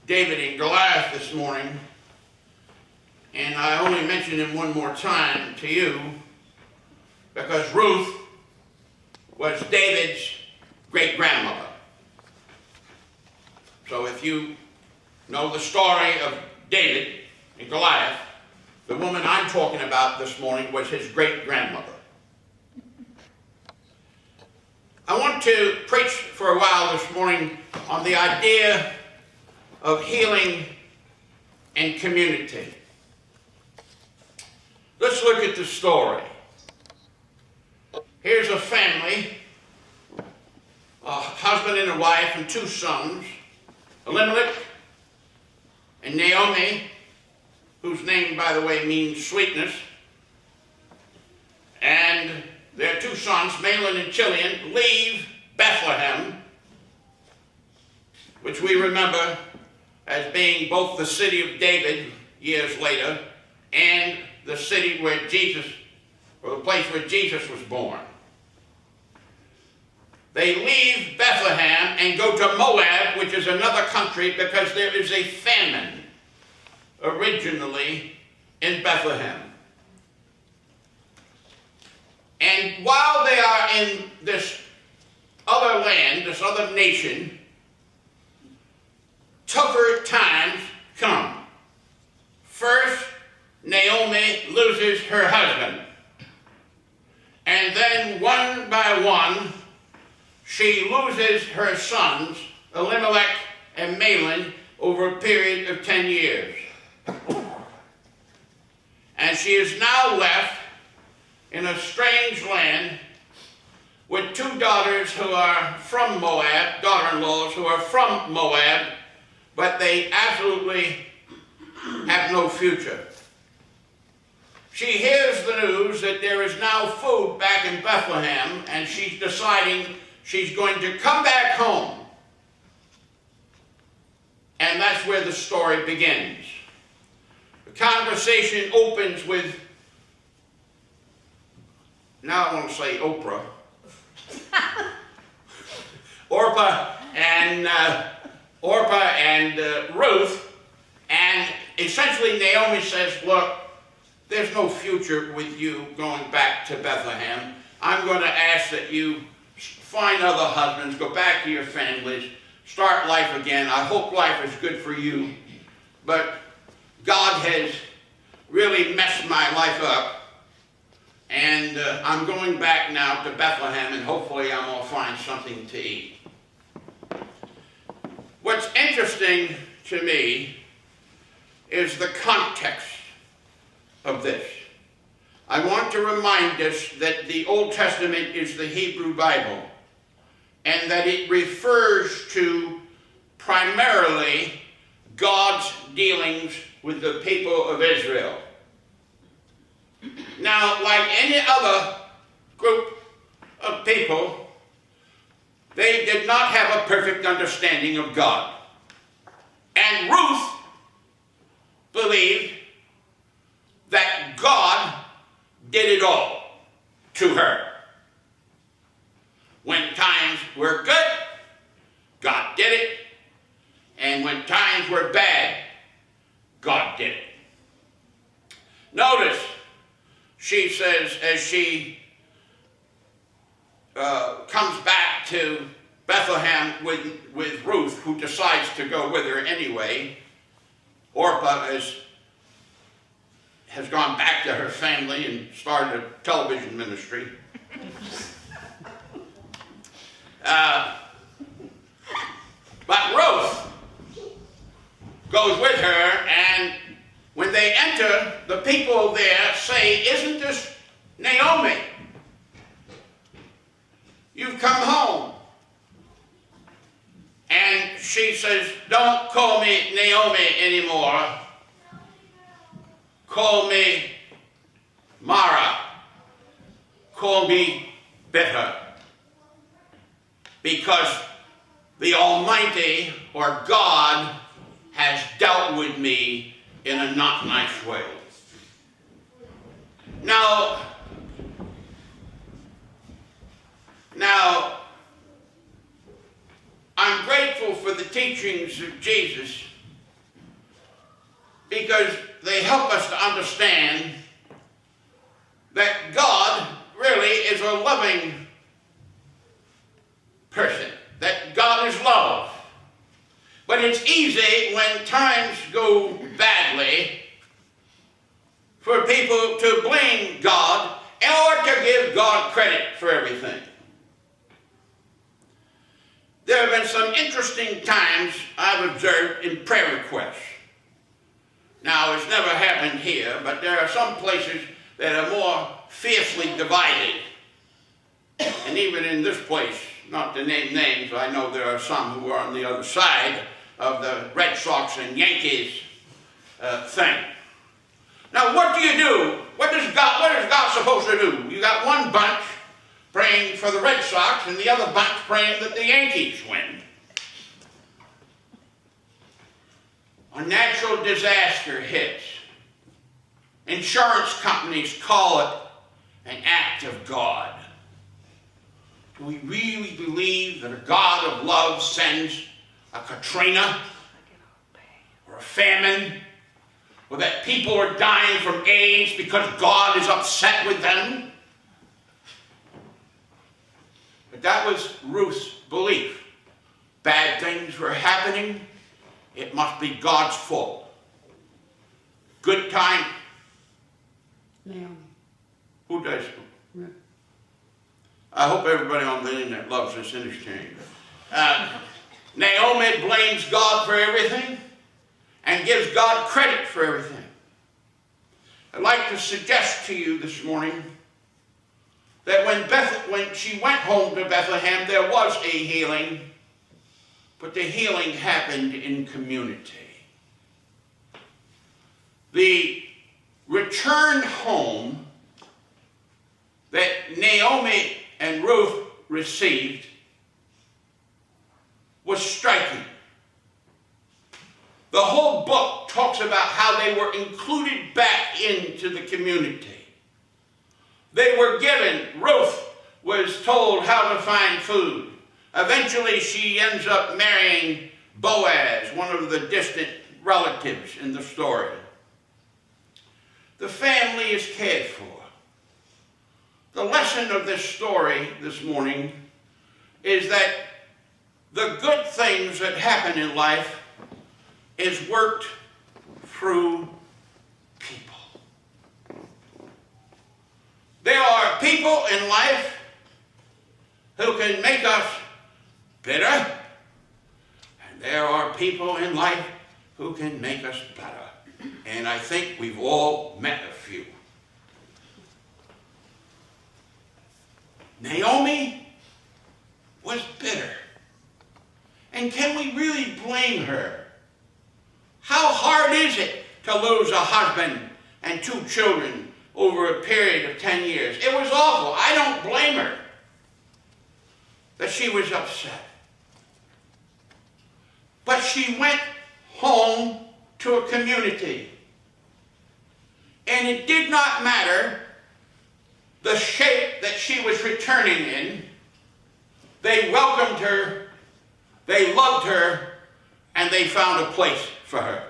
David and Goliath this morning, and I only mention him one more time to you because Ruth was David's great-grandmother. So if you know the story of David and Goliath, the woman I'm talking about this morning was his great-grandmother. I want to preach for a while this morning on the idea of healing and community. Let's look at the story. Here's a family, a husband and a wife and two sons, Elimelech and Naomi, whose name, by the way, means sweetness, and their two sons, Mahlon and Chilion, leave Bethlehem, which we remember as being both the city of David years later and the city where Jesus, or the place where Jesus was born. They leave Bethlehem and go to Moab, which is another country, because there is a famine originally in Bethlehem. And while they are in this other land, this other nation, tougher times come. First, Naomi loses her husband. And then one by one, she loses her sons, Elimelech and Mahlon, over a period of 10 years. And she is now left in a strange land with two daughters who are from Moab, daughter-in-laws who are from Moab, but they absolutely have no future. She hears the news that there is now food back in Bethlehem, and she's deciding she's going to come back home. And that's where the story begins. The conversation opens with, now I want to say Oprah, Orpah and Ruth, and essentially Naomi says, look, there's no future with you going back to Bethlehem. I'm going to ask that you find other husbands, go back to your families, start life again. I hope life is good for you, but God has really messed my life up, and I'm going back now to Bethlehem, and hopefully I'm going to find something to eat. What's interesting to me is the context of this. I want to remind us that the Old Testament is the Hebrew Bible, and that it refers to primarily God's dealings with the people of Israel. Now, like any other group of people, they did not have a perfect understanding of God. And Ruth believed that God did it all to her. When times were good, God did it. And when times were bad, God did it. Notice, she says, as she comes back to Bethlehem with Ruth, who decides to go with her anyway. Orpah has gone back to her family and started a television ministry. But Ruth goes with her, and when they enter, the people there say, isn't this Naomi? You've come home. And she says, don't call me Naomi anymore. Call me Mara. Call me bitter. Because the Almighty, or God, has dealt with me in a not nice way. Now, I'm grateful for the teachings of Jesus they help us to understand that God really is a loving person, that God is love. But it's easy when times go badly for people to blame God or to give God credit for everything. There have been some interesting times I've observed in prayer requests. Now, it's never happened here, but there are some places that are more fiercely divided. And even in this place, not to name names, I know there are some who are on the other side of the Red Sox and Yankees thing. Now, what do you do? What is God supposed to do? You got one bunch praying for the Red Sox and the other bunch praying that the Yankees win. A natural disaster hits. Insurance companies call it an act of God. Do we really believe that a God of love sends a Katrina or a famine, or that people are dying from AIDS because God is upset with them? But that was Ruth's belief. Bad things were happening. It must be God's fault. Good time. Naomi. Who does? Ruth. I hope everybody on the internet loves this interchange. Naomi blames God for everything and gives God credit for everything. I'd like to suggest to you this morning that when she went home to Bethlehem, there was a healing, but the healing happened in community. The return home that Naomi and Ruth received was striking. The whole book talks about how they were included back into the community. They were given, Ruth was told how to find food. Eventually she ends up marrying Boaz, one of the distant relatives in the story. The family is cared for. The lesson of this story this morning is that the good things that happen in life is worked through people. There are people in life who can make us bitter, and there are people in life who can make us better. And I think we've all met a few. Naomi was bitter. And can we really blame her? How hard is it to lose a husband and 2 children over a period of 10 years? It was awful. I don't blame her that she was upset. But she went home to a community. And it did not matter the shape that she was returning in. They welcomed her, they loved her, and they found a place for her.